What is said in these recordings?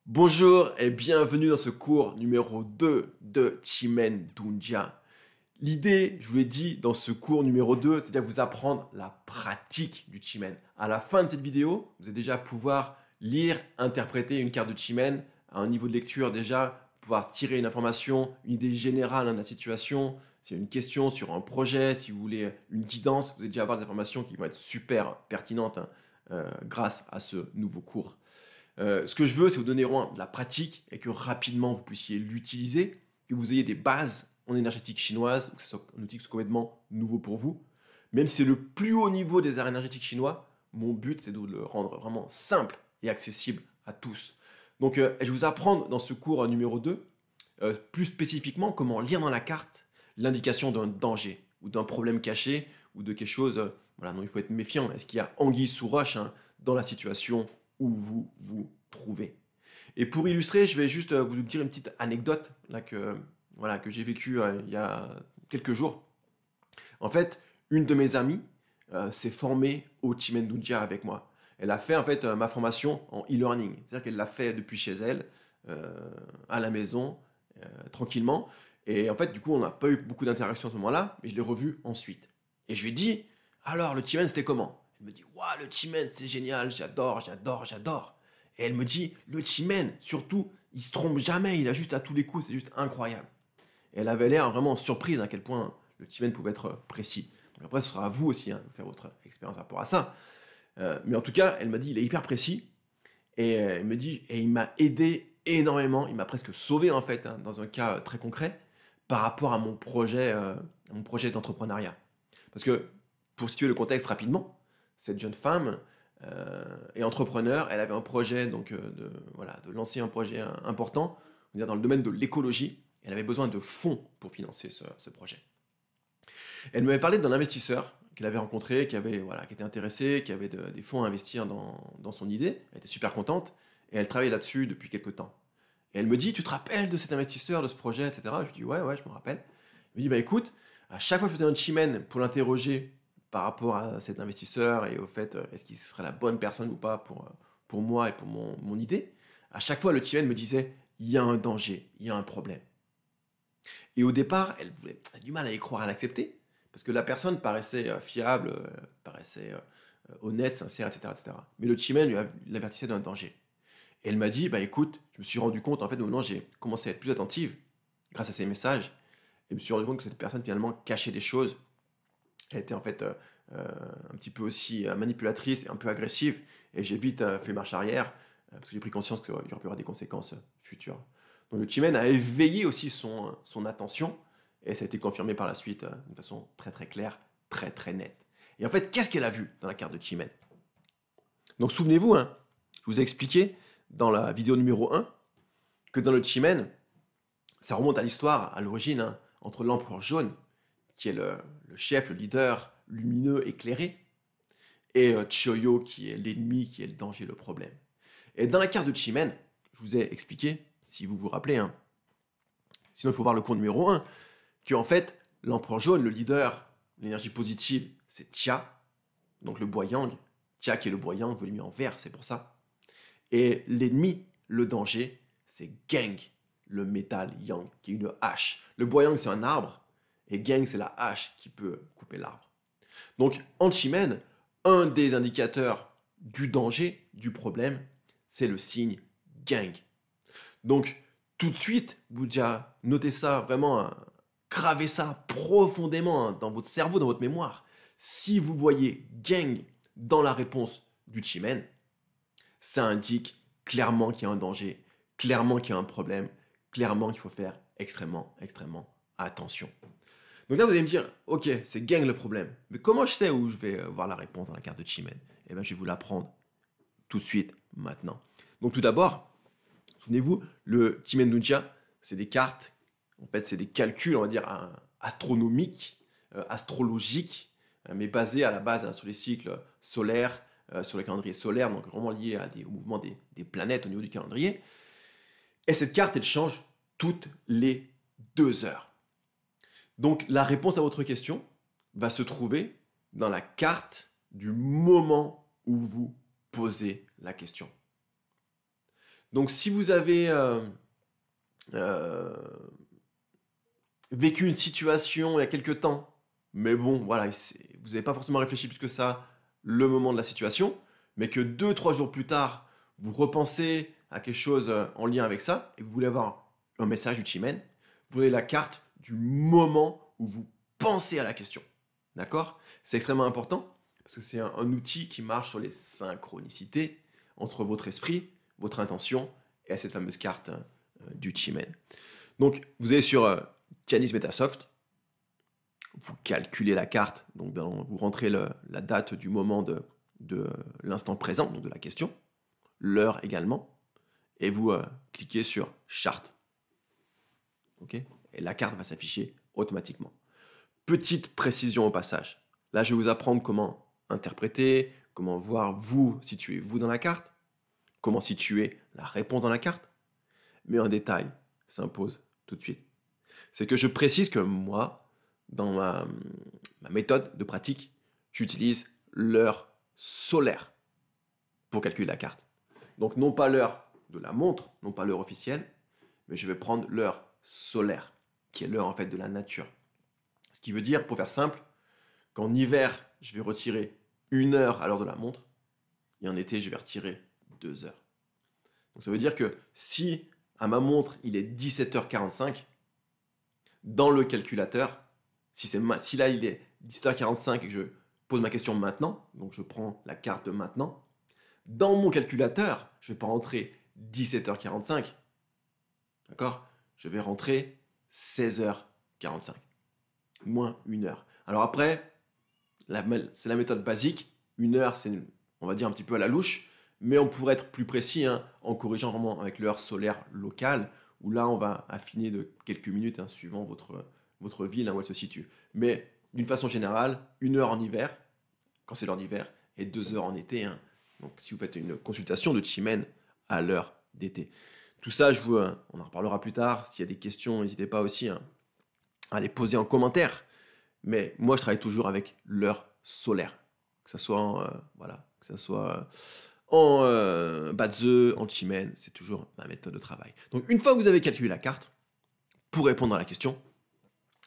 Bonjour et bienvenue dans ce cours numéro 2 de Chimène Dunjia. L'idée, je vous l'ai dit, dans ce cours numéro 2, c'est de vous apprendre la pratique du Chimène. À la fin de cette vidéo, vous allez déjà pouvoir lire, interpréter une carte de Chimène à un niveau de lecture déjà, pouvoir tirer une information, une idée générale de la situation. C'est une question sur un projet, si vous voulez une guidance, vous allez déjà avoir des informations qui vont être super pertinentes grâce à ce nouveau cours. Ce que je veux, c'est vous donner vraiment de la pratique et que rapidement vous puissiez l'utiliser, que vous ayez des bases en énergétique chinoise, que ce soit un outil qui soit complètement nouveau pour vous. Même si c'est le plus haut niveau des arts énergétiques chinois, mon but c'est de le rendre vraiment simple et accessible à tous. Donc je vais vous apprendre dans ce cours numéro 2, plus spécifiquement comment lire dans la carte l'indication d'un danger ou d'un problème caché ou de quelque chose voilà, dont il faut être méfiant. Est-ce qu'il y a anguille sous roche dans la situation où vous vous trouvez. Et pour illustrer, je vais juste vous dire une petite anecdote là, que j'ai vécue il y a quelques jours. En fait, une de mes amies s'est formée au Chimène Dunjia avec moi. Elle a fait en fait ma formation en e-learning. C'est-à-dire qu'elle l'a fait depuis chez elle, à la maison, tranquillement. Et en fait, du coup, on n'a pas eu beaucoup d'interactions à ce moment-là, mais je l'ai revue ensuite. Et je lui ai dit, alors, le Chimène, c'était comment? Elle me dit, waouh, le Chimène, c'est génial, j'adore, j'adore, j'adore. Et elle me dit, le Chimène, surtout, il se trompe jamais, il a juste à tous les coups, c'est juste incroyable. Et elle avait l'air vraiment surprise à quel point le Chimène pouvait être précis. Donc après, ce sera à vous aussi de faire votre expérience par rapport à ça. Mais en tout cas, elle m'a dit, il est hyper précis. Et elle me dit, et il m'a aidé énormément, il m'a presque sauvé en fait, dans un cas très concret, par rapport à mon projet d'entrepreneuriat. Parce que, pour situer le contexte rapidement, cette jeune femme est entrepreneur, elle avait un projet donc, de lancer un projet important, on va dire dans le domaine de l'écologie, elle avait besoin de fonds pour financer ce projet. Elle m'avait parlé d'un investisseur qu'elle avait rencontré, qui était intéressé, qui avait des fonds à investir dans son idée. Elle était super contente et elle travaillait là-dessus depuis quelques temps. Et elle me dit, tu te rappelles de cet investisseur, de ce projet, etc. Je lui dis, ouais, je me rappelle. Elle me dit, bah écoute, à chaque fois que je faisais un chimène pour l'interroger par rapport à cet investisseur et au fait, est-ce qu'il serait la bonne personne ou pas pour moi et pour mon idée, à chaque fois, le chimène me disait, il y a un danger, il y a un problème. Et au départ, elle a du mal à y croire, à l'accepter, parce que la personne paraissait fiable, paraissait honnête, sincère, etc., etc. Mais le Chimène l'avertissait d'un danger. Et elle m'a dit, bah écoute, je me suis rendu compte, en fait, au moment où j'ai commencé à être plus attentive, grâce à ces messages, et je me suis rendu compte que cette personne, finalement, cachait des choses. Elle était, en fait, un petit peu aussi manipulatrice et un peu agressive, et j'ai vite fait marche arrière, parce que j'ai pris conscience qu'il y aurait pu avoir des conséquences futures. Donc le Chimène a éveillé aussi son attention, et ça a été confirmé par la suite d'une façon très très claire, très très nette. Et en fait, qu'est-ce qu'elle a vu dans la carte de Chimène? Donc souvenez-vous, je vous ai expliqué dans la vidéo numéro 1 que dans le Chimène, ça remonte à l'histoire, à l'origine, entre l'empereur jaune, qui est le chef, le leader lumineux, éclairé, et Choyo, qui est l'ennemi, qui est le danger, le problème. Et dans la carte de Chimène, je vous ai expliqué, si vous vous rappelez, sinon il faut voir le cours numéro 1, qu'en fait, l'empereur jaune, le leader, l'énergie positive, c'est Tia, donc le bois yang. Tia qui est le bois yang, je l'ai mis en vert, c'est pour ça. Et l'ennemi, le danger, c'est Geng, le métal yang, qui est une hache. Le bois yang, c'est un arbre, et Geng, c'est la hache qui peut couper l'arbre. Donc, en Chimène, un des indicateurs du danger, du problème, c'est le signe Geng. Donc, tout de suite, vous déjà notez ça vraiment, gravez ça profondément dans votre cerveau, dans votre mémoire. Si vous voyez Geng dans la réponse du Chimène, ça indique clairement qu'il y a un danger, clairement qu'il y a un problème, clairement qu'il faut faire extrêmement, extrêmement attention. Donc là, vous allez me dire, ok, c'est Geng le problème. Mais comment je sais où je vais voir la réponse dans la carte de Chimène? Eh bien, je vais vous l'apprendre tout de suite, maintenant. Donc tout d'abord, souvenez-vous, le Chimène Dunjia, c'est des cartes, en fait, c'est des calculs, on va dire, astronomiques, astrologiques, mais basés à la base sur les cycles solaires, sur le calendrier solaire, donc vraiment liés au mouvement des planètes au niveau du calendrier. Et cette carte, elle change toutes les 2 heures. Donc la réponse à votre question va se trouver dans la carte du moment où vous posez la question. Donc, si vous avez euh, vécu une situation il y a quelque temps, mais bon, voilà, vous n'avez pas forcément réfléchi plus que ça le moment de la situation, mais que 2-3 jours plus tard, vous repensez à quelque chose en lien avec ça, et que vous voulez avoir un message du Chimen, vous avez la carte du moment où vous pensez à la question. D'accord? C'est extrêmement important, parce que c'est un outil qui marche sur les synchronicités entre votre esprit, votre intention, et cette fameuse carte du Chimen. Donc, vous allez sur Tianys Metasoft, vous calculez la carte, donc vous rentrez la date du moment de l'instant présent, donc de la question, l'heure également, et vous cliquez sur Chart. Okay, et la carte va s'afficher automatiquement. Petite précision au passage. Là, je vais vous apprendre comment interpréter, comment voir vous situez-vous dans la carte, comment situer la réponse dans la carte. Mais un détail s'impose tout de suite. C'est que je précise que moi, dans ma méthode de pratique, j'utilise l'heure solaire pour calculer la carte. Donc non pas l'heure de la montre, non pas l'heure officielle, mais je vais prendre l'heure solaire, qui est l'heure en fait de la nature. Ce qui veut dire, pour faire simple, qu'en hiver, je vais retirer 1 heure à l'heure de la montre, et en été, je vais retirer 2 heures. Donc ça veut dire que si à ma montre, il est 17h45, dans le calculateur, si là il est 17h45 et que je pose ma question maintenant, donc je prends la carte de maintenant, dans mon calculateur, je ne vais pas rentrer 17h45, d'accord? Je vais rentrer 16h45, moins 1 heure. Alors après, c'est la méthode basique, 1 heure, c'est, on va dire, un petit peu à la louche, mais on pourrait être plus précis en corrigeant vraiment avec l'heure solaire locale, où là, on va affiner de quelques minutes, suivant votre ville, où elle se situe. Mais d'une façon générale, 1 heure en hiver, quand c'est l'heure d'hiver, et 2 heures en été. Donc, si vous faites une consultation de Chimen à l'heure d'été. Tout ça, on en reparlera plus tard. S'il y a des questions, n'hésitez pas aussi à les poser en commentaire. Mais moi, je travaille toujours avec l'heure solaire. Que ce soit en Batzeu, en Chimen, c'est toujours ma méthode de travail. Donc, une fois que vous avez calculé la carte, pour répondre à la question,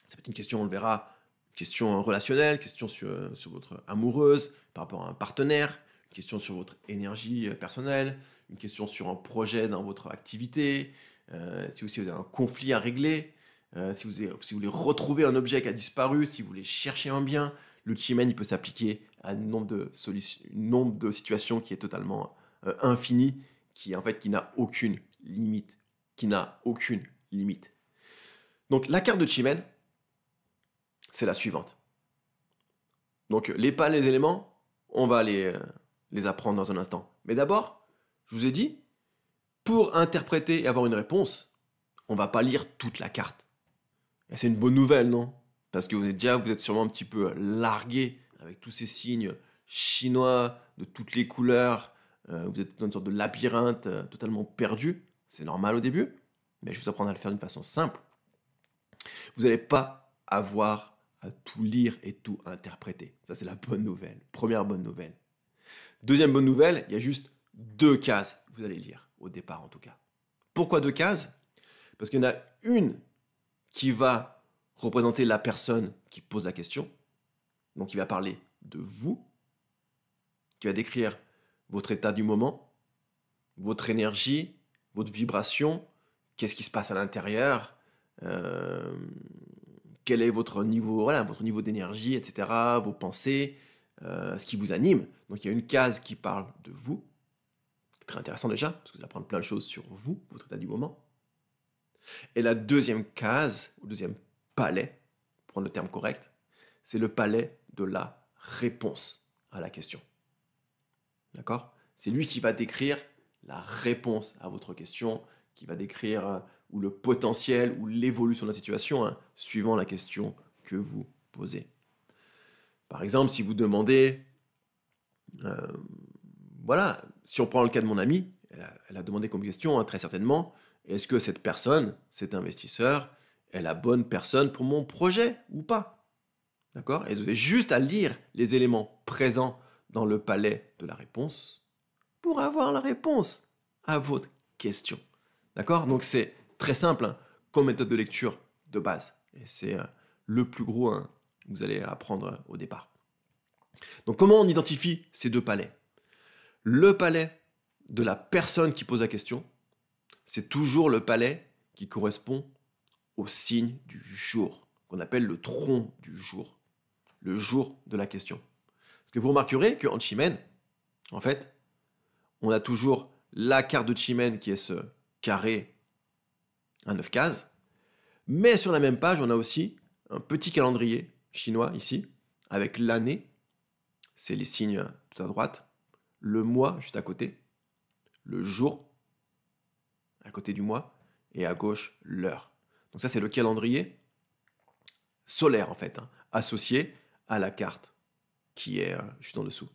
ça peut être une question, on le verra, une question relationnelle, question sur votre amoureuse, par rapport à un partenaire, une question sur votre énergie personnelle, une question sur un projet dans votre activité, si aussi vous avez un conflit à régler, si vous voulez retrouver un objet qui a disparu, si vous voulez chercher un bien, le Chimen, il peut s'appliquer à un nombre de situations qui est totalement infini, qui n'a aucune limite. Donc la carte de Chimen, c'est la suivante. Donc les éléments, on va les apprendre dans un instant. Mais d'abord, je vous ai dit, pour interpréter et avoir une réponse, on va pas lire toute la carte. Et c'est une bonne nouvelle, non? Parce que vous êtes sûrement un petit peu largué avec tous ces signes chinois de toutes les couleurs. Vous êtes dans une sorte de labyrinthe totalement perdu. C'est normal au début, mais je vous apprends à le faire d'une façon simple. Vous n'allez pas avoir à tout lire et tout interpréter. Ça, c'est la bonne nouvelle. Première bonne nouvelle. Deuxième bonne nouvelle, il y a juste 2 cases que vous allez lire, au départ en tout cas. Pourquoi 2 cases? Parce qu'il y en a une qui va représenter la personne qui pose la question, donc qui va parler de vous, qui va décrire votre état du moment, votre énergie, votre vibration, qu'est-ce qui se passe à l'intérieur, quel est votre niveau d'énergie, etc., vos pensées, ce qui vous anime. Donc il y a une case qui parle de vous, très intéressant déjà, parce que vous allez apprendre plein de choses sur vous, votre état du moment. Et la deuxième case, ou deuxième palais, pour prendre le terme correct, c'est le palais de la réponse à la question. D'accord? C'est lui qui va décrire la réponse à votre question, qui va décrire ou le potentiel ou l'évolution de la situation, suivant la question que vous posez. Par exemple, si vous demandez, si on prend le cas de mon amie, elle a demandé comme question, très certainement, est-ce que cette personne, cet investisseur, est la bonne personne pour mon projet ou pas? D'accord? Et vous avez juste à lire les éléments présents dans le palais de la réponse pour avoir la réponse à votre question. D'accord? Donc c'est très simple hein, comme méthode de lecture de base. Et c'est le plus gros hein, que vous allez apprendre au départ. Donc comment on identifie ces deux palais? Le palais de la personne qui pose la question, c'est toujours le palais qui correspond au signe du jour, qu'on appelle le tronc du jour, le jour de la question. Parce que vous remarquerez qu'en Chimène, en fait, on a toujours la carte de Chimène qui est ce carré à 9 cases, mais sur la même page, on a aussi un petit calendrier chinois ici, avec l'année, c'est les signes tout à droite, le mois juste à côté, le jour à côté du mois, et à gauche, l'heure. Donc ça, c'est le calendrier solaire, en fait, hein, associé à la carte qui est juste en dessous.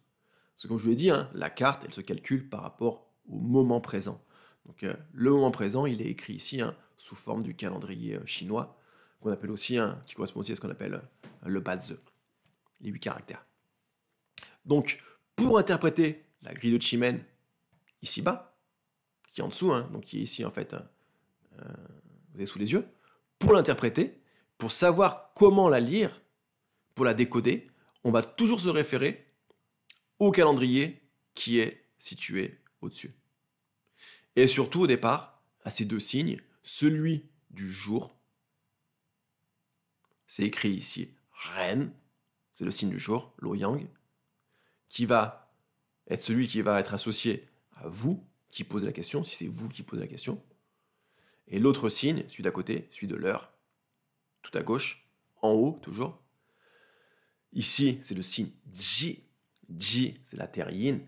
Parce que comme je vous l'ai dit, hein, la carte, elle se calcule par rapport au moment présent. Donc le moment présent, il est écrit ici hein, sous forme du calendrier chinois, qu'on appelle aussi, qui correspond aussi à ce qu'on appelle le Bazi, les 8 caractères. Donc, pour interpréter la grille de Chimène ici-bas, qui est en dessous, hein, donc qui est ici en fait, vous avez sous les yeux, pour l'interpréter, pour savoir comment la lire, pour la décoder, on va toujours se référer au calendrier qui est situé au-dessus. Et surtout au départ, à ces deux signes, celui du jour, c'est écrit ici Ren, c'est le signe du jour, l'Ouyang, qui va être celui qui va être associé à vous qui posez la question, si c'est vous qui posez la question. Et l'autre signe, celui d'à côté, celui de l'heure, tout à gauche, en haut toujours. Ici, c'est le signe Ji. Ji, c'est la terre yin.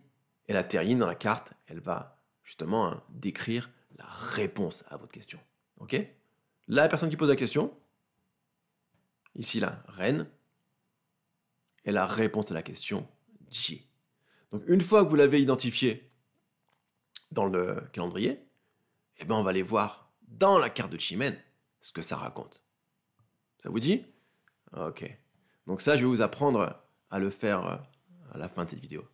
Et la terre yin, dans la carte, elle va justement hein, décrire la réponse à votre question. Ok? La personne qui pose la question, ici la reine, et la réponse à la question Ji. Donc une fois que vous l'avez identifié dans le calendrier, eh ben on va aller voir dans la carte de Chimène ce que ça raconte. Ça vous dit? Ok. Donc ça, je vais vous apprendre à le faire à la fin de cette vidéo.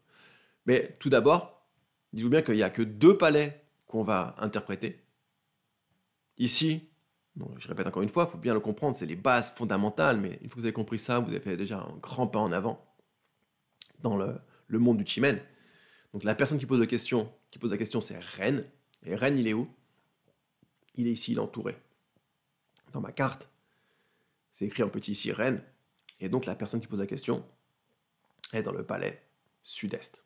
Mais tout d'abord, dites-vous bien qu'il n'y a que deux palais qu'on va interpréter. Ici, bon, je répète encore une fois, il faut bien le comprendre, c'est les bases fondamentales, mais une fois que vous avez compris ça, vous avez fait déjà un grand pas en avant dans le monde du Chimène. Donc la personne qui pose la question, c'est Ren. Et Ren, il est où? Il est ici, il est entouré. Dans ma carte, c'est écrit en petit ici Ren. Et donc la personne qui pose la question est dans le palais sud-est.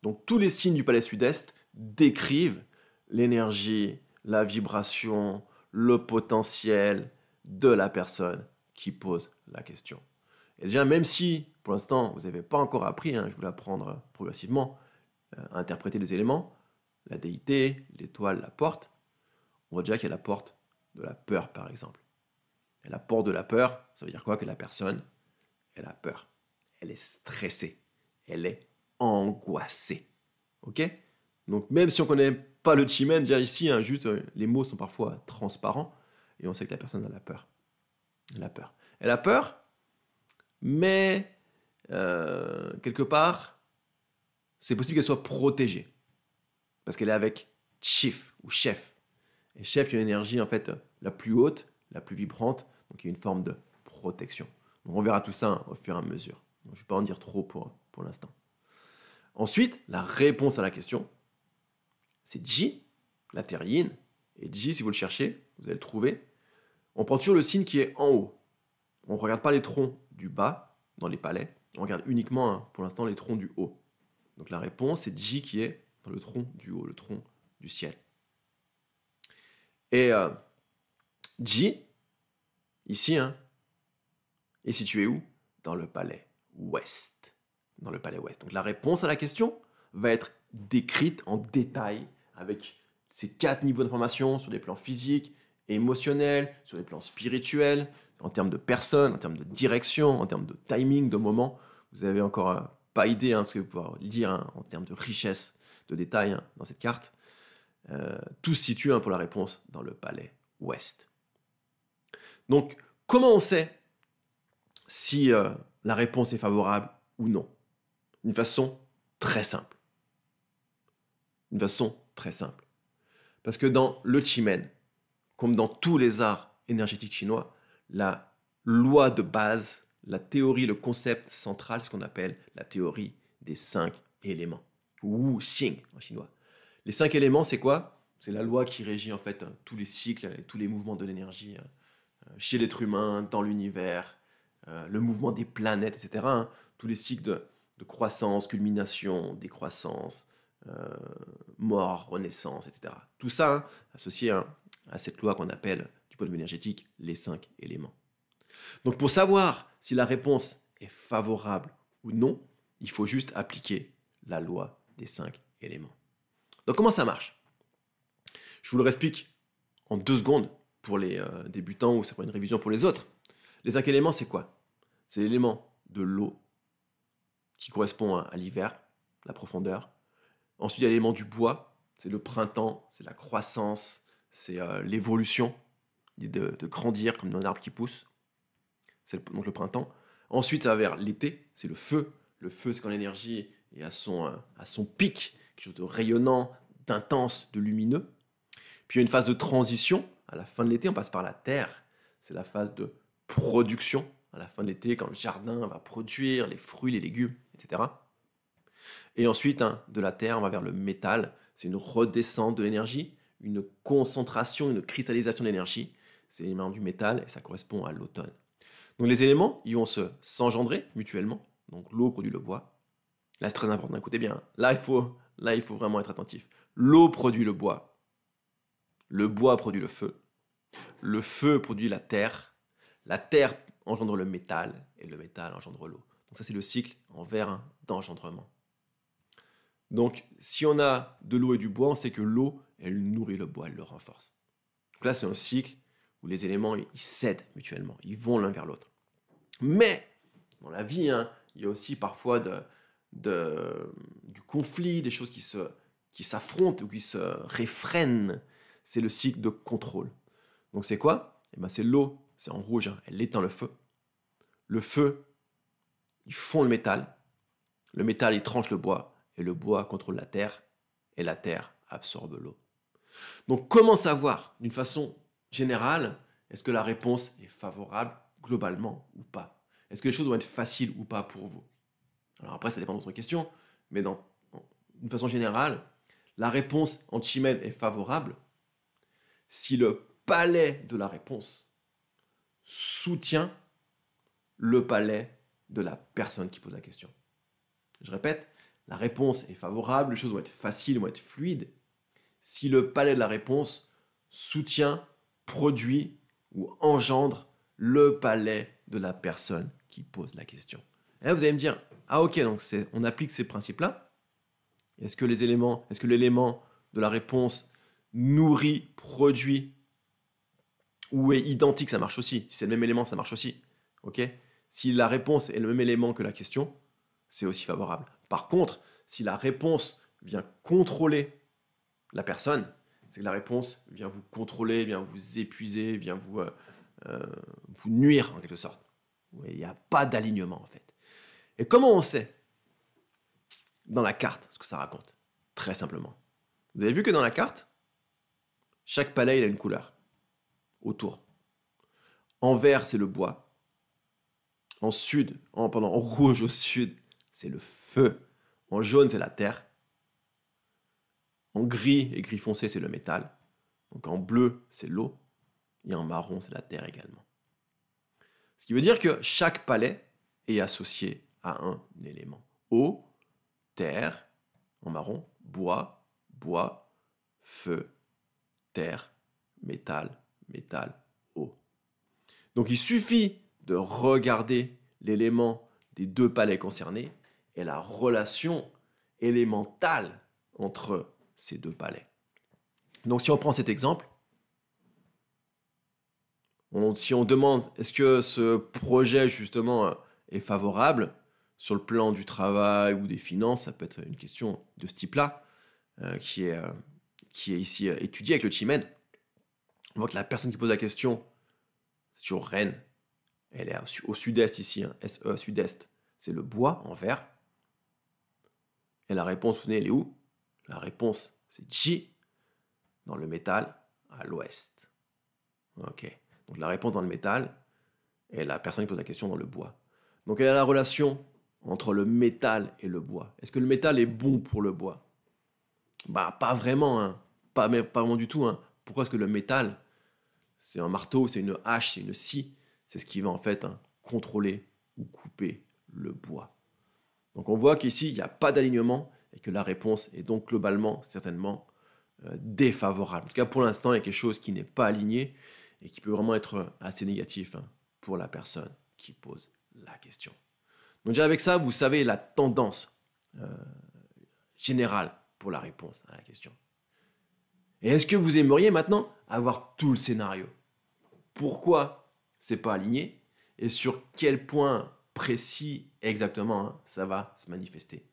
Donc tous les signes du palais sud-est décrivent l'énergie, la vibration, le potentiel de la personne qui pose la question. Et déjà, même si pour l'instant vous n'avez pas encore appris, je vais l'apprendre progressivement, à interpréter les éléments, la déité, l'étoile, la porte, on voit déjà qu'il y a la porte de la peur par exemple. Et la porte de la peur, ça veut dire quoi? Que la personne, elle a peur, elle est stressée, elle est angoissée. Ok? Donc même si on ne connaît pas le Chimène, déjà ici, juste les mots sont parfois transparents et on sait que la personne a la peur. Elle a peur. Elle a peur, mais quelque part, c'est possible qu'elle soit protégée parce qu'elle est avec Chief ou chef. Et chef, qui a une énergie en fait la plus haute, la plus vibrante, donc il y a une forme de protection. Donc on verra tout ça au fur et à mesure. Donc, je ne vais pas en dire trop pour l'instant. Ensuite, la réponse à la question, c'est Ji, la terre yin. Et Ji, si vous le cherchez, vous allez le trouver. On prend toujours le signe qui est en haut. On ne regarde pas les troncs du bas, dans les palais. On regarde uniquement, pour l'instant, les troncs du haut. Donc la réponse, c'est Ji qui est dans le tronc du haut, le tronc du ciel. Et Ji, ici, est situé où? Dans le palais ouest. Dans le palais ouest. Donc la réponse à la question va être décrite en détail avec ces 4 niveaux d'information sur les plans physiques, émotionnels, sur les plans spirituels, en termes de personnes, en termes de direction, en termes de timing, de moment. Vous n'avez encore pas idée, parce que vous pouvez lire en termes de richesse, de détails dans cette carte. Tout se situe pour la réponse dans le palais ouest. Donc, comment on sait si la réponse est favorable ou non? D'une façon très simple. Une façon très simple. Parce que dans le Qimeng, comme dans tous les arts énergétiques chinois, la loi de base, la théorie, le concept central, c'est ce qu'on appelle la théorie des 5 éléments, ou Xing en chinois. Les 5 éléments, c'est quoi? C'est la loi qui régit en fait tous les cycles et tous les mouvements de l'énergie chez l'être humain, dans l'univers, le mouvement des planètes, etc. Hein. Tous les cycles de croissance, culmination, décroissance, mort, renaissance, etc. Tout ça hein, associé à cette loi qu'on appelle, du point de vue énergétique, les 5 éléments. Donc pour savoir si la réponse est favorable ou non, il faut juste appliquer la loi des 5 éléments. Donc comment ça marche? Je vous le explique en 2 secondes pour les débutants ou ça fera une révision pour les autres. Les 5 éléments, c'est quoi? C'est l'élément de l'eau qui correspond à l'hiver, la profondeur. Ensuite, il y a l'élément du bois, c'est le printemps, c'est la croissance, c'est l'évolution, de grandir comme un arbre qui pousse. C'est donc le printemps. Ensuite, ça va vers l'été, c'est le feu. Le feu, c'est quand l'énergie est à son pic, quelque chose de rayonnant, d'intense, de lumineux. Puis il y a une phase de transition. À la fin de l'été, on passe par la terre. C'est la phase de production. À la fin de l'été, quand le jardin va produire les fruits, les légumes, etc. Et ensuite, hein, de la terre, on va vers le métal. C'est une redescente de l'énergie, une concentration, une cristallisation de l'énergie. C'est l'élément du métal et ça correspond à l'automne. Donc les éléments, ils vont s'engendrer mutuellement. Donc l'eau produit le bois. Là, c'est très important, écoutez bien. Là, il faut vraiment être attentif. L'eau produit le bois produit le feu produit la terre engendre le métal, et le métal engendre l'eau. Donc ça, c'est le cycle en vers d'engendrement. Donc, si on a de l'eau et du bois, on sait que l'eau, elle nourrit le bois, elle le renforce. Donc là, c'est un cycle où les éléments, ils s'aident mutuellement, ils vont l'un vers l'autre. Mais, dans la vie, hein, il y a aussi parfois du conflit, des choses qui s'affrontent ou qui se réfrènent. C'est le cycle de contrôle. Donc c'est quoi? Eh ben, c'est l'eau, c'est en rouge, hein, elle éteint le feu. Le feu, il fond le métal, il tranche le bois, et le bois contrôle la terre, et la terre absorbe l'eau. Donc comment savoir, d'une façon générale, est-ce que la réponse est favorable globalement ou pas? Est-ce que les choses vont être faciles ou pas pour vous? Alors après, ça dépend d'autres questions, mais d'une façon générale, la réponse en Qimeng est favorable si le palais de la réponse soutient le palais de la personne qui pose la question. Je répète, la réponse est favorable, les choses vont être faciles, vont être fluides, si le palais de la réponse soutient, produit ou engendre le palais de la personne qui pose la question. Et là, vous allez me dire, ah ok, donc on applique ces principes-là. Est-ce que l'élément de la réponse nourrit, produit ou est identique, ça marche aussi. Si c'est le même élément, ça marche aussi. Ok? Si la réponse est le même élément que la question, c'est aussi favorable. Par contre, si la réponse vient contrôler la personne, c'est que la réponse vient vous contrôler, vient vous épuiser, vient vous nuire en quelque sorte. Il n'y a pas d'alignement en fait. Et comment on sait dans la carte ce que ça raconte? Très simplement. Vous avez vu que dans la carte, chaque palais il a une couleur autour. En vert, c'est le bois. En rouge au sud, c'est le feu. En jaune, c'est la terre. En gris et gris foncé, c'est le métal. Donc en bleu, c'est l'eau. Et en marron, c'est la terre également. Ce qui veut dire que chaque palais est associé à un élément. Eau, terre, en marron, bois, feu, terre, métal, eau. Donc il suffit de regarder l'élément des 2 palais concernés et la relation élémentale entre ces 2 palais. Donc si on prend cet exemple, si on demande est-ce que ce projet justement est favorable sur le plan du travail ou des finances, ça peut être une question de ce type-là qui est ici étudiée avec le Qimeng. On voit que la personne qui pose la question, c'est toujours Rennes. Elle est au sud-est ici, hein, SE, sud-est. C'est le bois en vert. Et la réponse, vous savez, elle est où? La réponse, c'est Ji. dans le métal, à l'ouest. Ok. Donc la réponse dans le métal, et la personne qui pose la question dans le bois. Donc quelle est la relation entre le métal et le bois? Est-ce que le métal est bon pour le bois? Bah pas vraiment, hein. Pas vraiment du tout, hein. Pourquoi est-ce que le métal, c'est un marteau, c'est une hache, c'est une scie, c'est ce qui va en fait contrôler ou couper le bois. Donc on voit qu'ici, il n'y a pas d'alignement et que la réponse est donc globalement, certainement, défavorable. En tout cas, pour l'instant, il y a quelque chose qui n'est pas aligné et qui peut vraiment être assez négatif pour la personne qui pose la question. Donc déjà avec ça, vous savez la tendance générale pour la réponse à la question. Et est-ce que vous aimeriez maintenant avoir tout le scénario? Pourquoi c'est pas aligné et sur quel point précis exactement ça va se manifester?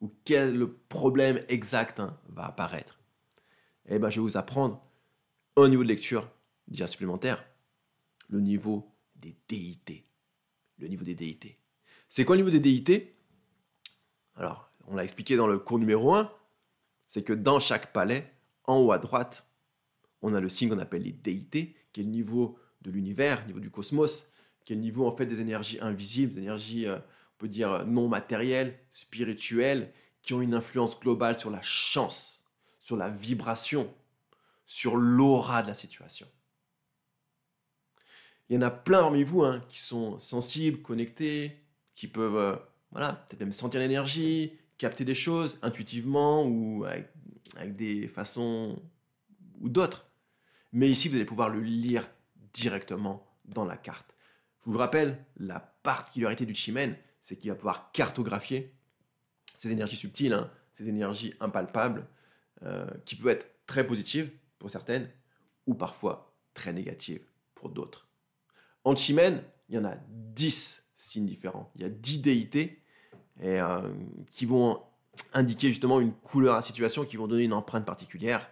Ou quel problème exact va apparaître? Eh bien, je vais vous apprendre un niveau de lecture déjà supplémentaire, le niveau des déités. Le niveau des déités. C'est quoi le niveau des déités? Alors, on l'a expliqué dans le cours numéro 1, c'est que dans chaque palais, en haut à droite, on a le signe qu'on appelle les déités, qui est le niveau de l'univers, le niveau du cosmos, qui est le niveau en fait des énergies invisibles, des énergies, on peut dire, non matérielles, spirituelles, qui ont une influence globale sur la chance, sur la vibration, sur l'aura de la situation. Il y en a plein parmi vous qui sont sensibles, connectés, qui peuvent peut-être même sentir l'énergie, capter des choses intuitivement ou avec des façons ou d'autres. Mais ici, vous allez pouvoir le lire directement dans la carte. Je vous rappelle, la particularité du Chimen, c'est qu'il va pouvoir cartographier ces énergies subtiles, ces énergies impalpables, qui peuvent être très positives pour certaines ou parfois très négatives pour d'autres. En Chimen, il y en a 10 signes différents. Il y a 10 déités qui vont indiquer justement une couleur à la situation, qui vont donner une empreinte particulière.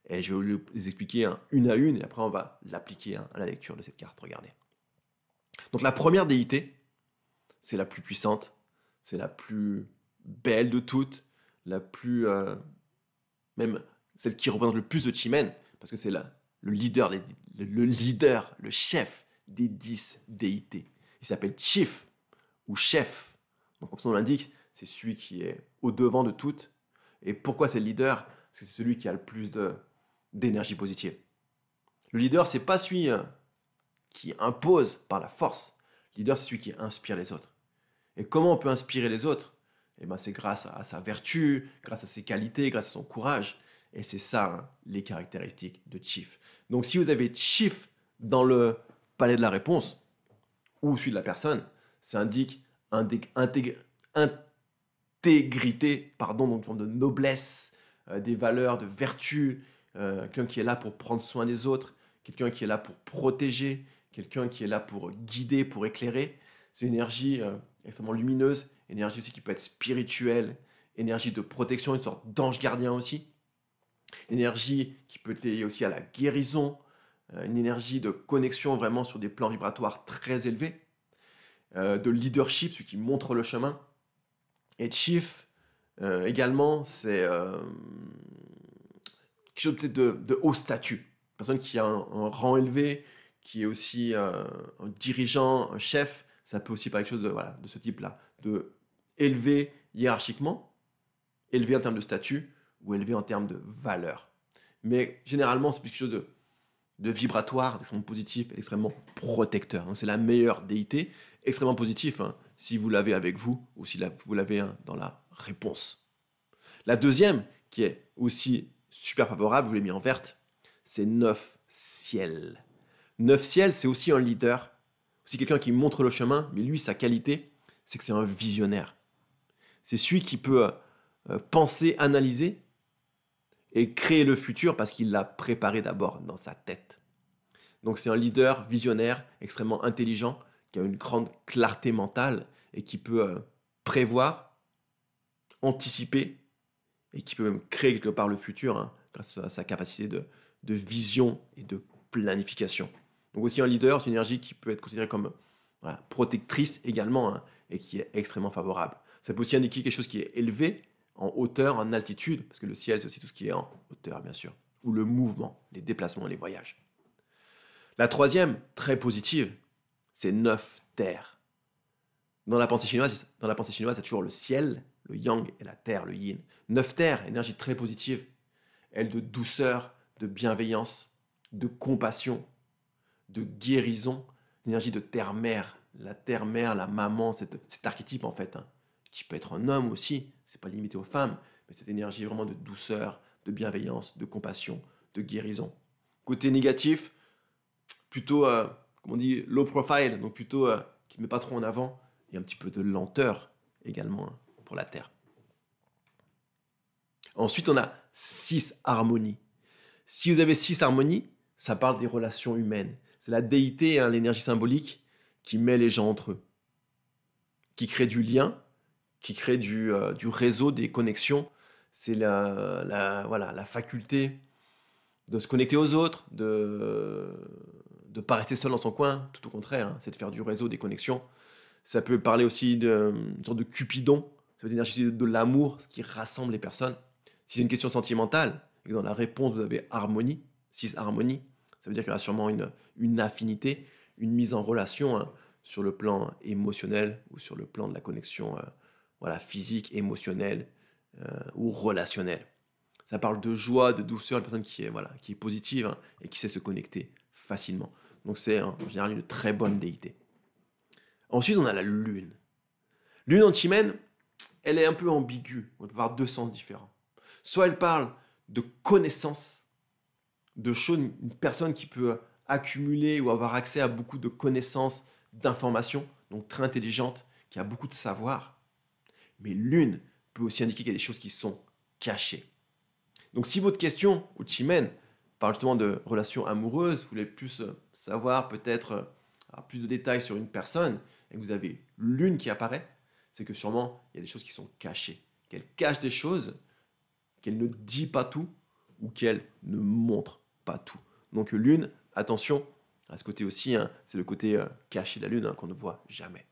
Et je vais vous les expliquer une à une, et après on va l'appliquer à la lecture de cette carte. Regardez. Donc la première déité, c'est la plus puissante, c'est la plus belle de toutes, la plus... même celle qui représente le plus de Chimen, parce que c'est le leader, le chef des 10 déités. Il s'appelle Chief, ou chef. Donc comme son nom l'indique, c'est celui qui est au-devant de toutes. Et pourquoi c'est le leader? Parce que c'est celui qui a le plus d'énergie positive. Le leader, c'est pas celui qui impose par la force. Le leader, c'est celui qui inspire les autres. Et comment on peut inspirer les autres? Eh ben, c'est grâce à sa vertu, grâce à ses qualités, grâce à son courage. Et c'est ça, les caractéristiques de Chief. Donc si vous avez Chief dans le palais de la réponse, ou celui de la personne, ça indique intégrité, donc une forme de noblesse, des valeurs, de vertu, quelqu'un qui est là pour prendre soin des autres, quelqu'un qui est là pour protéger, quelqu'un qui est là pour guider, pour éclairer. C'est une énergie extrêmement lumineuse, énergie aussi qui peut être spirituelle, énergie de protection, une sorte d'ange gardien aussi. Énergie qui peut être liée aussi à la guérison, une énergie de connexion vraiment sur des plans vibratoires très élevés, de leadership, celui qui montre le chemin. Et Chief, également, c'est quelque chose peut-être de haut statut. Une personne qui a un rang élevé, qui est aussi un dirigeant, un chef, ça peut aussi parler quelque chose de ce type-là, de élevé hiérarchiquement, élevé en termes de statut ou élevé en termes de valeur. Mais généralement, c'est plus quelque chose de vibratoire, d'extrêmement positif et extrêmement protecteur. Donc c'est la meilleure déité, extrêmement positif, si vous l'avez avec vous ou si vous l'avez dans la réponse. La deuxième, qui est aussi super favorable, je vous l'ai mis en verte, c'est 9 ciels. 9 ciels, c'est aussi un leader, aussi quelqu'un qui montre le chemin, mais lui, sa qualité, c'est que c'est un visionnaire. C'est celui qui peut penser, analyser et créer le futur parce qu'il l'a préparé d'abord dans sa tête. Donc c'est un leader visionnaire, extrêmement intelligent, qui a une grande clarté mentale et qui peut prévoir, anticiper et qui peut même créer quelque part le futur grâce à sa capacité de vision et de planification. Donc aussi un leader, c'est une énergie qui peut être considérée comme protectrice également et qui est extrêmement favorable. Ça peut aussi indiquer quelque chose qui est élevé, en hauteur, en altitude, parce que le ciel, c'est aussi tout ce qui est en hauteur, bien sûr. ou le mouvement, les déplacements, les voyages. La troisième, très positive, c'est 9 terres. Dans la pensée chinoise, c'est toujours le ciel, le yang, et la terre, le yin. 9 terres, énergie très positive, elle de douceur, de bienveillance, de compassion, de guérison, l'énergie de terre-mère. La terre-mère, la maman, cet archétype en fait, hein, qui peut être un homme aussi, c'est pas limité aux femmes, mais cette énergie vraiment de douceur, de bienveillance, de compassion, de guérison. Côté négatif, plutôt, comme on dit, low profile, donc plutôt qui ne met pas trop en avant, et un petit peu de lenteur également hein, pour la terre. Ensuite, on a 6 harmonies. Si vous avez 6 harmonies, ça parle des relations humaines. C'est la déité, hein, l'énergie symbolique, qui met les gens entre eux, qui crée du lien, qui crée du réseau, des connexions. C'est voilà, la faculté de se connecter aux autres, de ne pas rester seul dans son coin, tout au contraire, hein, c'est de faire du réseau, des connexions. Ça peut parler aussi d'une sorte de cupidon, c'est l'énergie de l'amour, ce qui rassemble les personnes. Si c'est une question sentimentale, et que dans la réponse vous avez harmonie, 6 harmonies, ça veut dire qu'il y aura sûrement une affinité, une mise en relation hein, sur le plan émotionnel ou sur le plan de la connexion voilà, physique, émotionnelle ou relationnelle. Ça parle de joie, de douceur, une personne qui est positive hein, et qui sait se connecter facilement. Donc c'est en général une très bonne déité. Ensuite, on a la lune. Lune en chimène, elle est un peu ambiguë. On peut avoir deux sens différents. Soit elle parle de connaissances, de choses, une personne qui peut accumuler ou avoir accès à beaucoup de connaissances, d'informations, donc très intelligente, qui a beaucoup de savoir. Mais lune peut aussi indiquer qu'il y a des choses qui sont cachées. Donc si votre question, au chimène, parle justement de relations amoureuses, vous voulez plus savoir peut-être plus de détails sur une personne, et que vous avez lune qui apparaît, c'est que sûrement il y a des choses qui sont cachées, qu'elle cache des choses, qu'elle ne dit pas tout, ou qu'elle ne montre pas tout. Donc lune, attention à ce côté aussi, hein, c'est le côté caché de la lune hein, qu'on ne voit jamais.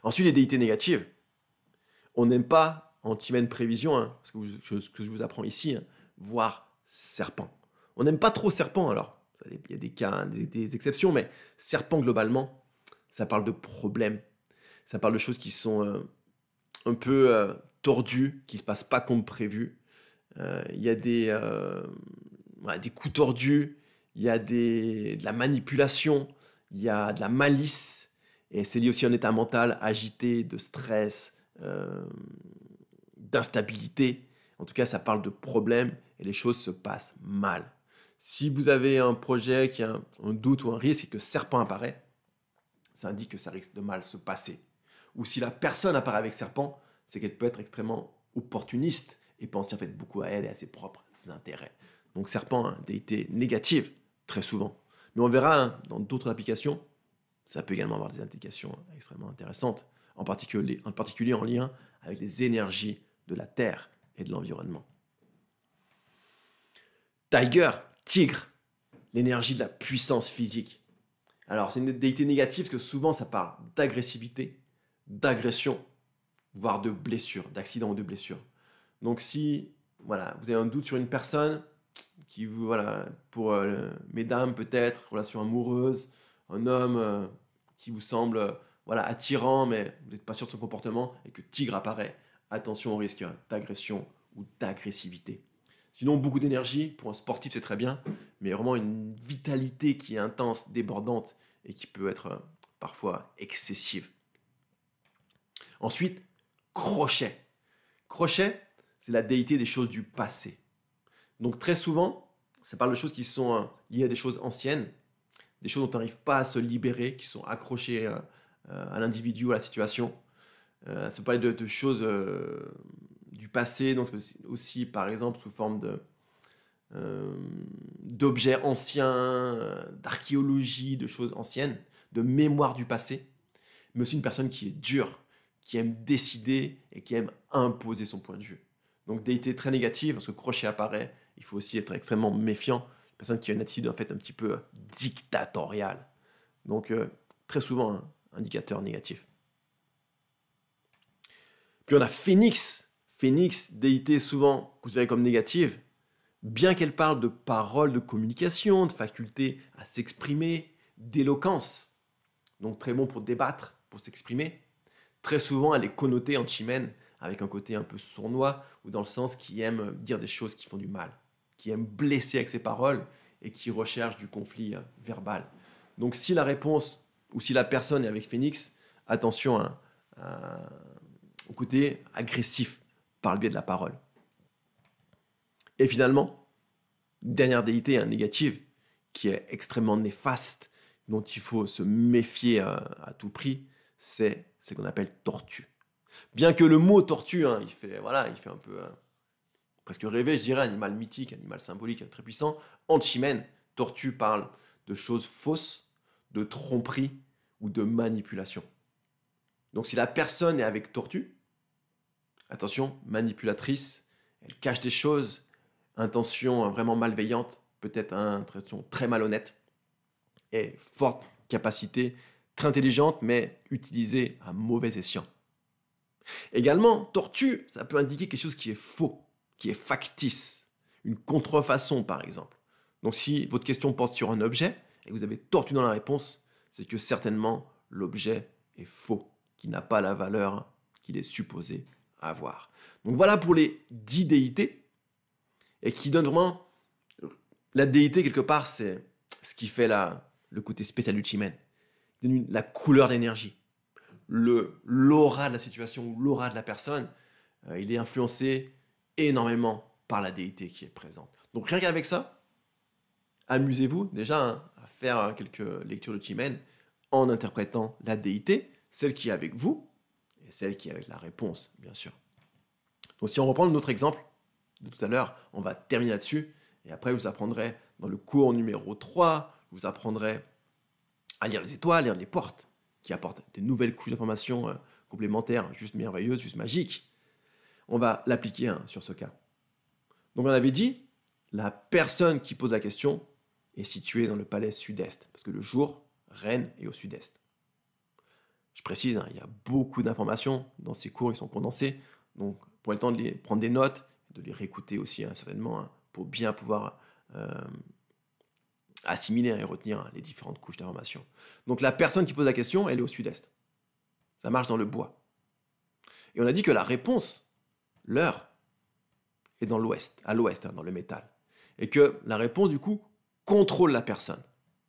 Ensuite, les déités négatives. On n'aime pas, en chimène prévision, hein, ce que je vous apprends ici, hein, voir serpent. On n'aime pas trop serpent, alors. Il y a des cas, hein, des exceptions, mais serpent, globalement, ça parle de problèmes. Ça parle de choses qui sont un peu tordues, qui ne se passent pas comme prévu. Il y a des coups tordus, il y a de la manipulation, il y a de la malice, et c'est lié aussi à un état mental agité, de stress, d'instabilité. En tout cas, ça parle de problèmes et les choses se passent mal. Si vous avez un projet qui a un doute ou un risque et que serpent apparaît, ça indique que ça risque de mal se passer. Ou si la personne apparaît avec serpent, c'est qu'elle peut être extrêmement opportuniste et penser en fait beaucoup à elle et à ses propres intérêts. Donc serpent, hein, déité négative, très souvent. Mais on verra hein, dans d'autres applications, ça peut également avoir des indications extrêmement intéressantes, en particulier en lien avec les énergies de la Terre et de l'environnement. Tiger, tigre, l'énergie de la puissance physique. Alors c'est une déité négative parce que souvent ça parle d'agressivité, d'agression, voire de blessure, d'accident ou de blessure. Donc si voilà, vous avez un doute sur une personne, qui voilà, pour mesdames peut-être, relation amoureuse, un homme qui vous semble voilà, attirant, mais vous n'êtes pas sûr de son comportement, et que tigre apparaît, attention au risque d'agression ou d'agressivité. Sinon, beaucoup d'énergie, pour un sportif c'est très bien, mais vraiment une vitalité qui est intense, débordante, et qui peut être parfois excessive. Ensuite, crochet. Crochet, c'est la déité des choses du passé. Donc très souvent, ça parle de choses qui sont liées à des choses anciennes, des choses dont on n'arrive pas à se libérer, qui sont accrochées à l'individu, à la situation. Ça peut parler de choses du passé, donc aussi par exemple sous forme d'objets anciens, d'archéologie, de choses anciennes, de mémoire du passé, mais aussi une personne qui est dure, qui aime décider et qui aime imposer son point de vue. Donc déité très négative, parce que crochet apparaît, il faut aussi être extrêmement méfiant. Une personne qui a une attitude en fait un petit peu dictatoriale. Donc très souvent un indicateur négatif. Puis on a Phénix. Phénix, déité souvent considérée comme négative, Bien qu'elle parle de paroles de communication, de faculté à s'exprimer, d'éloquence, donc très bon pour débattre, pour s'exprimer, très souvent elle est connotée en chimène avec un côté un peu sournois ou dans le sens qui aime dire des choses qui font du mal, qui aime blesser avec ses paroles et qui recherche du conflit verbal. Donc si la réponse ou si la personne est avec Phénix, attention au côté agressif par le biais de la parole. Et finalement, dernière déité négative qui est extrêmement néfaste, dont il faut se méfier à tout prix, c'est ce qu'on appelle tortue. Bien que le mot tortue, il fait un peu presque rêver, je dirais, animal mythique, animal symbolique très puissant. En chimène, tortue parle de choses fausses, de tromperie ou de manipulation. Donc si la personne est avec tortue, attention, manipulatrice, elle cache des choses, intention vraiment malveillante, peut-être intention très malhonnête, et forte capacité, très intelligente, mais utilisée à mauvais escient. Également, tortue, ça peut indiquer quelque chose qui est faux, qui est factice, une contrefaçon par exemple. Donc si votre question porte sur un objet et que vous avez tortue dans la réponse, c'est que certainement l'objet est faux, qui n'a pas la valeur qu'il est supposé avoir. Donc voilà pour les 10 déités, et qui donnent vraiment... La déité, quelque part, c'est ce qui fait le côté spécial du chimène. La couleur d'énergie, l'aura de la situation ou l'aura de la personne, il est influencé énormément par la déité qui est présente. Donc rien qu'avec ça, amusez-vous déjà à faire quelques lectures de chimène en interprétant la déité, celle qui est avec vous et celle qui est avec la réponse, bien sûr. Donc si on reprend notre exemple de tout à l'heure, on va terminer là-dessus, et après je vous apprendrai dans le cours numéro 3, je vous apprendrai à lire les étoiles, lire les portes, qui apportent des nouvelles couches d'informations complémentaires, juste merveilleuses, juste magiques. On va l'appliquer sur ce cas. Donc on avait dit, la personne qui pose la question est située dans le palais sud-est, parce que le jour règne et au sud-est. Je précise, il y a beaucoup d'informations dans ces cours, ils sont condensés, donc prenez le temps de prendre des notes, de les réécouter aussi certainement, pour bien pouvoir assimiler et retenir les différentes couches d'informations. Donc la personne qui pose la question, elle est au sud-est. Ça marche dans le bois. Et on a dit que la réponse, l'heure, est dans l'ouest, à l'ouest, dans le métal. Et que la réponse, du coup, contrôle la personne.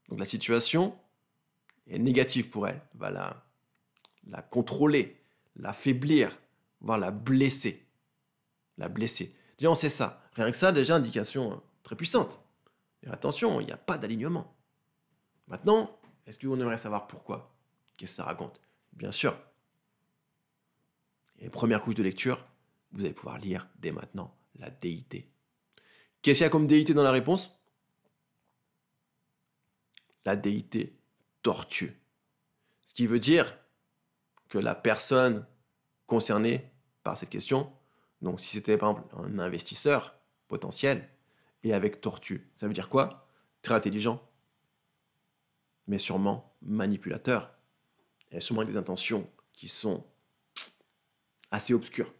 Donc la situation est négative pour elle, va la contrôler, l'affaiblir, voire la blesser. La blesser. Déjà, on sait ça. Rien que ça, déjà, indication très puissante. Et attention, il n'y a pas d'alignement. Maintenant, est-ce que vous aimerait savoir pourquoi? Qu'est-ce que ça raconte? Bien sûr. Et première couche de lecture, vous allez pouvoir lire dès maintenant la déité. Qu'est-ce qu'il y a comme déité dans la réponse? La déité tortue. Ce qui veut dire que la personne concernée par cette question, donc si c'était par exemple un investisseur potentiel, et avec tortue, ça veut dire quoi? Très intelligent, mais sûrement manipulateur, et sûrement avec des intentions qui sont assez obscures.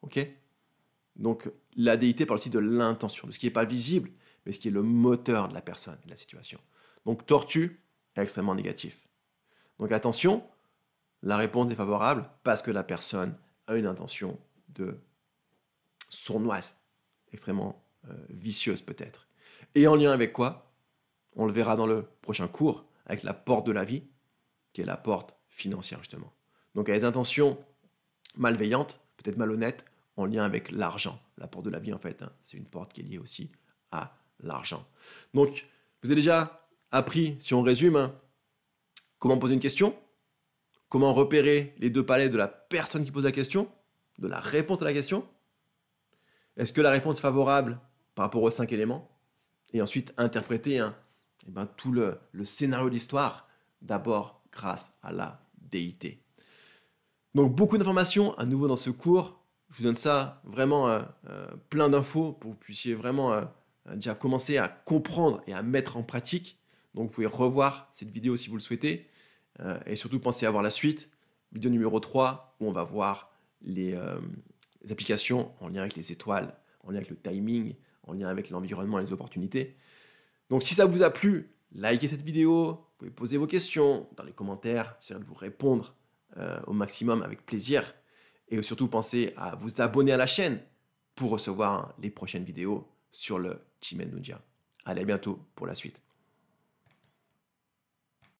Ok? Donc la déité parle aussi de l'intention, de ce qui n'est pas visible, mais ce qui est le moteur de la personne, de la situation. Donc tortue est extrêmement négatif. Donc attention, la réponse est favorable parce que la personne a une intention de sournoise, extrêmement vicieuse peut-être. Et en lien avec quoi? On le verra dans le prochain cours, avec la porte de la vie, qui est la porte financière justement. Donc elle a des intentions malveillantes, peut-être malhonnêtes, en lien avec l'argent. La porte de la vie en fait, c'est une porte qui est liée aussi à l'argent. Donc vous avez déjà appris, si on résume, comment poser une question, comment repérer les deux palais de la personne qui pose la question, de la réponse à la question. Est-ce que la réponse est favorable par rapport aux 5 éléments? Et ensuite interpréter tout le scénario de l'histoire, d'abord grâce à la déité. Donc beaucoup d'informations à nouveau dans ce cours. Je vous donne ça vraiment plein d'infos pour que vous puissiez vraiment déjà commencer à comprendre et à mettre en pratique. Donc vous pouvez revoir cette vidéo si vous le souhaitez. Et surtout pensez à voir la suite, vidéo numéro 3, où on va voir les applications en lien avec les étoiles, en lien avec le timing, en en lien avec l'environnement et les opportunités. Donc si ça vous a plu, likez cette vidéo, vous pouvez poser vos questions dans les commentaires, j'essaierai de vous répondre au maximum avec plaisir. Et surtout, pensez à vous abonner à la chaîne pour recevoir les prochaines vidéos sur le Chimène Nungia. Allez, à bientôt pour la suite.